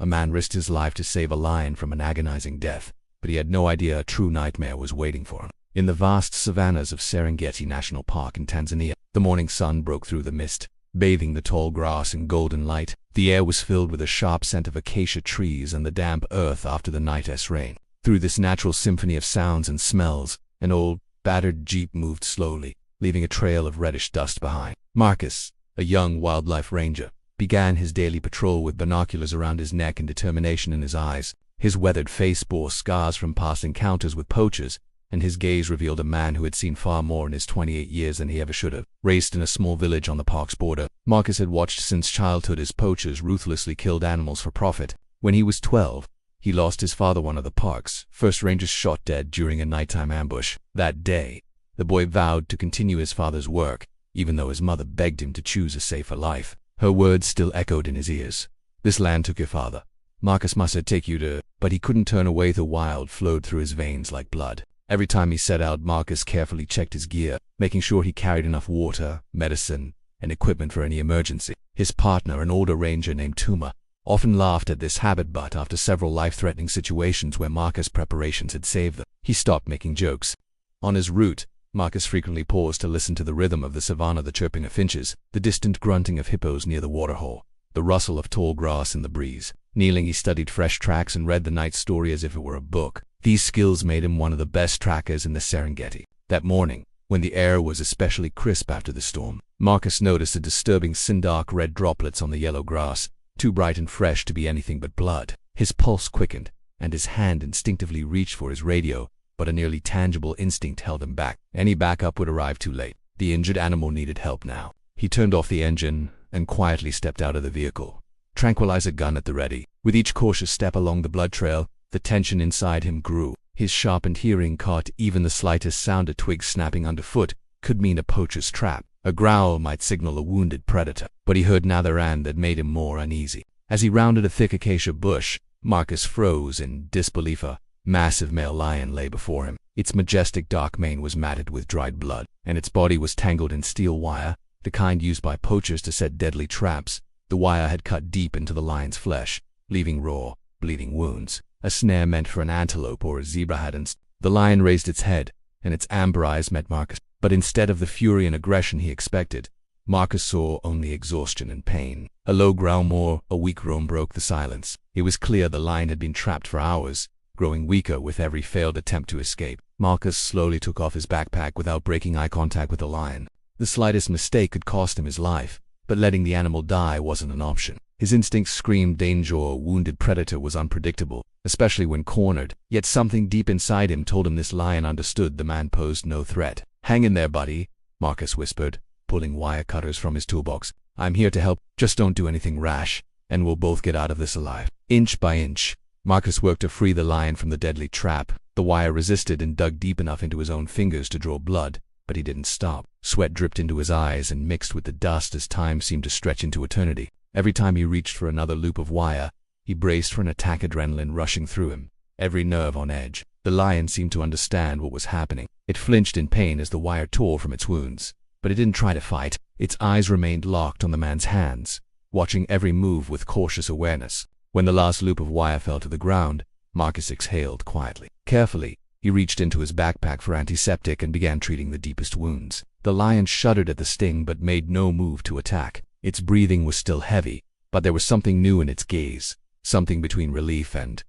A man risked his life to save a lion from an agonizing death, but he had no idea a true nightmare was waiting for him. In the vast savannas of Serengeti National Park in Tanzania, the morning sun broke through the mist, bathing the tall grass in golden light. The air was filled with a sharp scent of acacia trees and the damp earth after the night's rain. Through this natural symphony of sounds and smells, an old, battered jeep moved slowly, leaving a trail of reddish dust behind. Marcus, a young wildlife ranger, began his daily patrol with binoculars around his neck and determination in his eyes. His weathered face bore scars from past encounters with poachers, and his gaze revealed a man who had seen far more in his 28 years than he ever should have. Raised in a small village on the park's border, Marcus had watched since childhood as poachers ruthlessly killed animals for profit. When he was 12, he lost his father, one of the park's first rangers, shot dead during a nighttime ambush. That day, the boy vowed to continue his father's work, even though his mother begged him to choose a safer life. Her words still echoed in his ears. "This land took your father. Marcus must take you to—" But he couldn't turn away. The wild flowed through his veins like blood. Every time he set out, Marcus carefully checked his gear, making sure he carried enough water, medicine, and equipment for any emergency. His partner, an older ranger named Tuma, often laughed at this habit, but after several life-threatening situations where Marcus' preparations had saved them, he stopped making jokes. On his route, Marcus frequently paused to listen to the rhythm of the savanna, the chirping of finches, the distant grunting of hippos near the waterhole, the rustle of tall grass in the breeze. Kneeling, he studied fresh tracks and read the night story as if it were a book. These skills made him one of the best trackers in the Serengeti. That morning, when the air was especially crisp after the storm, Marcus noticed a disturbing dark red droplets on the yellow grass, too bright and fresh to be anything but blood. His pulse quickened, and his hand instinctively reached for his radio, but a nearly tangible instinct held him back. Any backup would arrive too late. The injured animal needed help now. He turned off the engine and quietly stepped out of the vehicle, tranquilizer gun at the ready. With each cautious step along the blood trail, the tension inside him grew. His sharpened hearing caught even the slightest sound. A twig snapping underfoot could mean a poacher's trap. A growl might signal a wounded predator. But he heard another and that made him more uneasy. As he rounded a thick acacia bush, Marcus froze in disbelief. A massive male lion lay before him. Its majestic dark mane was matted with dried blood, and its body was tangled in steel wire, the kind used by poachers to set deadly traps. The wire had cut deep into the lion's flesh, leaving raw, bleeding wounds. A snare meant for an antelope or a zebra hadn't. The lion raised its head, and its amber eyes met Marcus. But instead of the fury and aggression he expected, Marcus saw only exhaustion and pain. A low growl, more a weak groan, broke the silence. It was clear the lion had been trapped for hours, growing weaker with every failed attempt to escape. Marcus slowly took off his backpack without breaking eye contact with the lion. The slightest mistake could cost him his life, but letting the animal die wasn't an option. His instincts screamed danger. A wounded predator was unpredictable, especially when cornered. Yet something deep inside him told him this lion understood the man posed no threat. "Hang in there, buddy," Marcus whispered, pulling wire cutters from his toolbox. "I'm here to help. Just don't do anything rash, and we'll both get out of this alive." Inch by inch, Marcus worked to free the lion from the deadly trap. The wire resisted and dug deep enough into his own fingers to draw blood, but he didn't stop. Sweat dripped into his eyes and mixed with the dust as time seemed to stretch into eternity. Every time he reached for another loop of wire, he braced for an attack, adrenaline rushing through him, every nerve on edge. The lion seemed to understand what was happening. It flinched in pain as the wire tore from its wounds, but it didn't try to fight. Its eyes remained locked on the man's hands, watching every move with cautious awareness. When the last loop of wire fell to the ground, Marcus exhaled quietly. Carefully, he reached into his backpack for antiseptic and began treating the deepest wounds. The lion shuddered at the sting but made no move to attack. Its breathing was still heavy, but there was something new in its gaze, something between relief and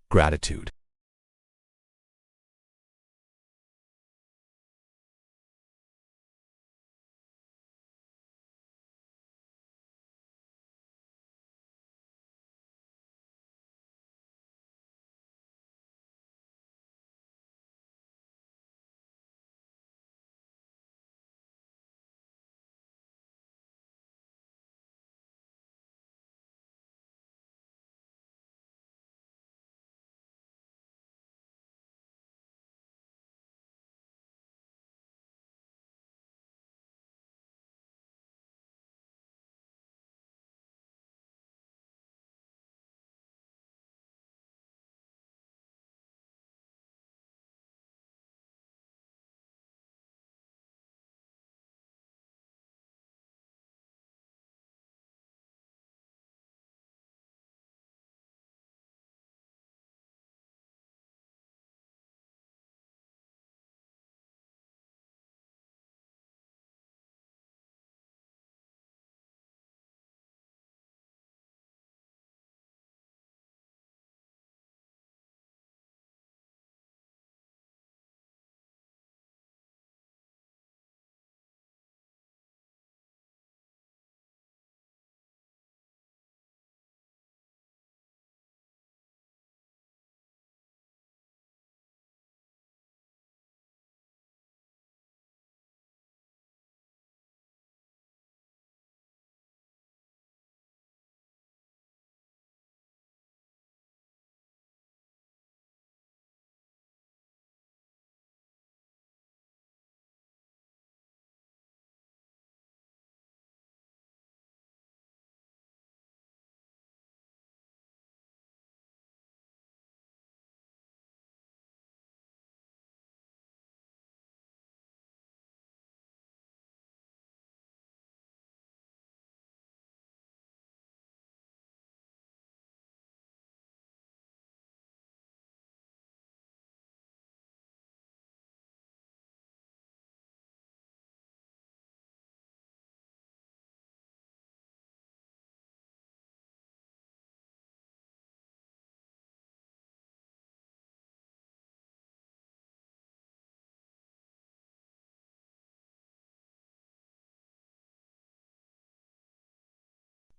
gratitude.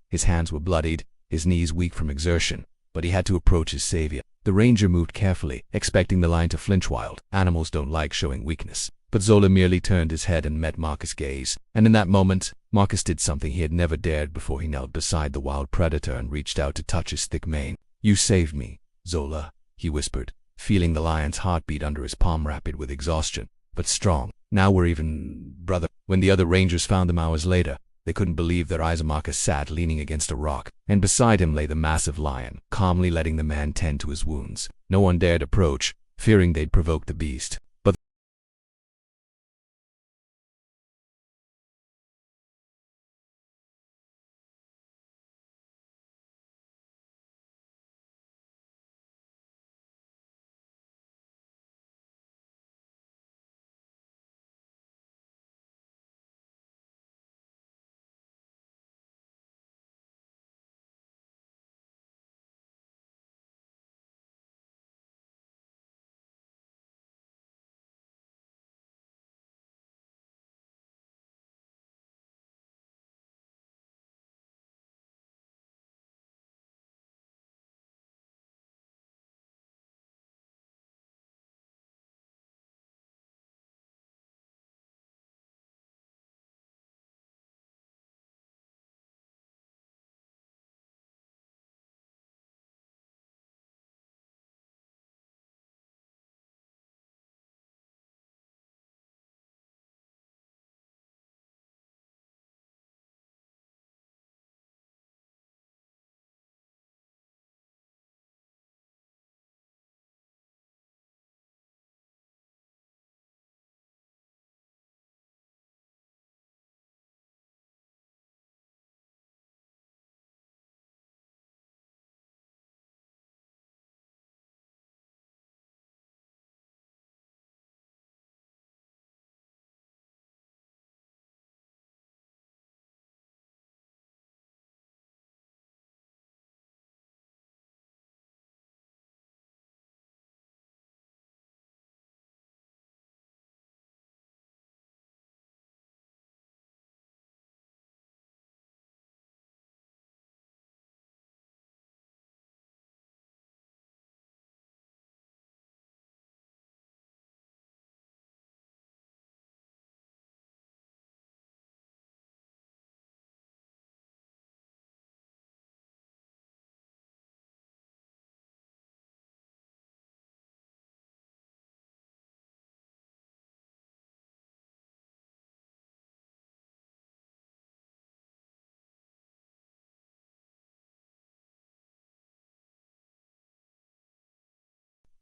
His hands were bloodied, his knees weak from exertion, but he had to approach his savior. The ranger moved carefully, expecting the lion to flinch. Wild animals don't like showing weakness. But Zola merely turned his head and met Marcus' gaze, and in that moment, Marcus did something he had never dared before. He knelt beside the wild predator and reached out to touch his thick mane. "You saved me, Zola," he whispered, feeling the lion's heartbeat under his palm, rapid with exhaustion, but strong. "Now we're even, brother." When the other rangers found them hours later, they couldn't believe their eyes. Marcus sat leaning against a rock, and beside him lay the massive lion, calmly letting the man tend to his wounds. No one dared approach, fearing they'd provoke the beast.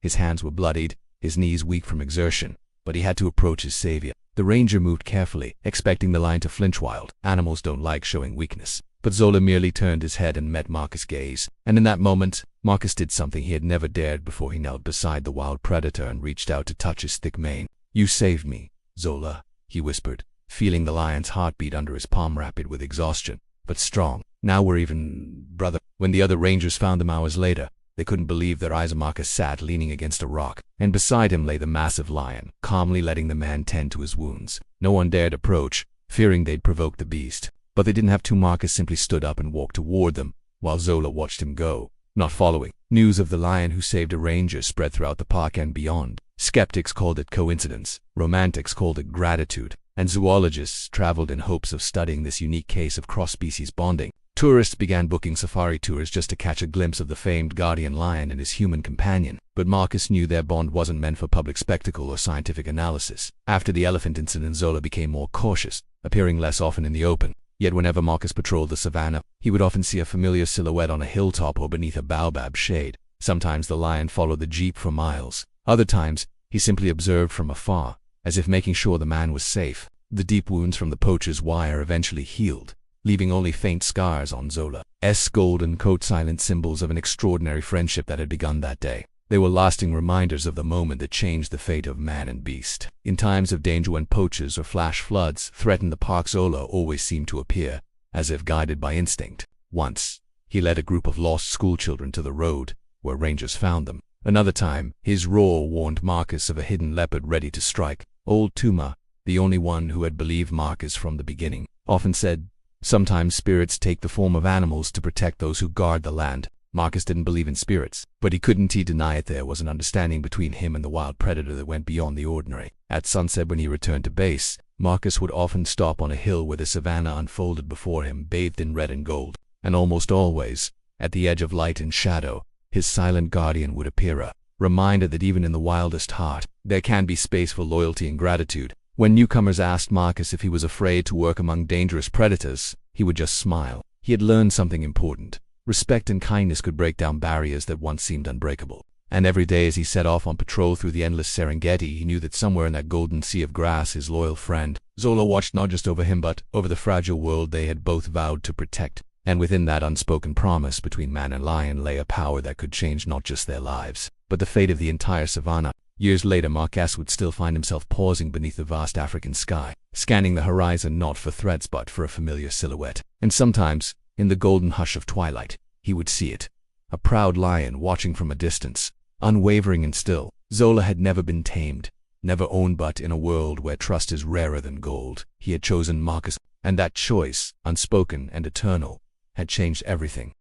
His hands were bloodied, his knees weak from exertion, but he had to approach his savior. The ranger moved carefully, expecting the lion to flinch. Wild animals don't like showing weakness. But Zola merely turned his head and met Marcus' gaze, and in that moment, Marcus did something he had never dared before. He knelt beside the wild predator and reached out to touch his thick mane. "You saved me, Zola," he whispered, feeling the lion's heartbeat under his palm, rapid with exhaustion, but strong. "Now we're even, brother." When the other rangers found them hours later, they couldn't believe their eyes. Marcus sat leaning against a rock, and beside him lay the massive lion, calmly letting the man tend to his wounds. No one dared approach, fearing they'd provoke the beast. But they didn't have to. Marcus simply stood up and walked toward them, while Zola watched him go, not following. News of the lion who saved a ranger spread throughout the park and beyond. Skeptics called it coincidence, romantics called it gratitude, and zoologists traveled in hopes of studying this unique case of cross-species bonding. Tourists began booking safari tours just to catch a glimpse of the famed guardian lion and his human companion. But Marcus knew their bond wasn't meant for public spectacle or scientific analysis. After the elephant incident, Zola became more cautious, appearing less often in the open. Yet whenever Marcus patrolled the savannah, he would often see a familiar silhouette on a hilltop or beneath a baobab shade. Sometimes the lion followed the jeep for miles. Other times, he simply observed from afar, as if making sure the man was safe. The deep wounds from the poacher's wire eventually healed, leaving only faint scars on Zola's golden coat, silent symbols of an extraordinary friendship that had begun that day. They were lasting reminders of the moment that changed the fate of man and beast. In times of danger, when poachers or flash floods threatened the park, Zola always seemed to appear, as if guided by instinct. Once, he led a group of lost schoolchildren to the road, where rangers found them. Another time, his roar warned Marcus of a hidden leopard ready to strike. Old Tuma, the only one who had believed Marcus from the beginning, often said, Sometimes spirits take the form of animals to protect those who guard the land. Marcus didn't believe in spirits, but he couldn't deny it. There was an understanding between him and the wild predator that went beyond the ordinary. At sunset, when he returned to base, Marcus would often stop on a hill where the savannah unfolded before him, bathed in red and gold. And almost always, at the edge of light and shadow, his silent guardian would appear, a reminder that even in the wildest heart, there can be space for loyalty and gratitude. When newcomers asked Marcus if he was afraid to work among dangerous predators, he would just smile. He had learned something important. Respect and kindness could break down barriers that once seemed unbreakable. And every day as he set off on patrol through the endless Serengeti, he knew that somewhere in that golden sea of grass his loyal friend, Zola, watched not just over him but over the fragile world they had both vowed to protect. And within that unspoken promise between man and lion lay a power that could change not just their lives, but the fate of the entire savannah. Years later, Marcus would still find himself pausing beneath the vast African sky, scanning the horizon not for threats but for a familiar silhouette. And sometimes, in the golden hush of twilight, he would see it. A proud lion watching from a distance, unwavering and still. Zola had never been tamed, never owned, but in a world where trust is rarer than gold, he had chosen Marcus, and that choice, unspoken and eternal, had changed everything.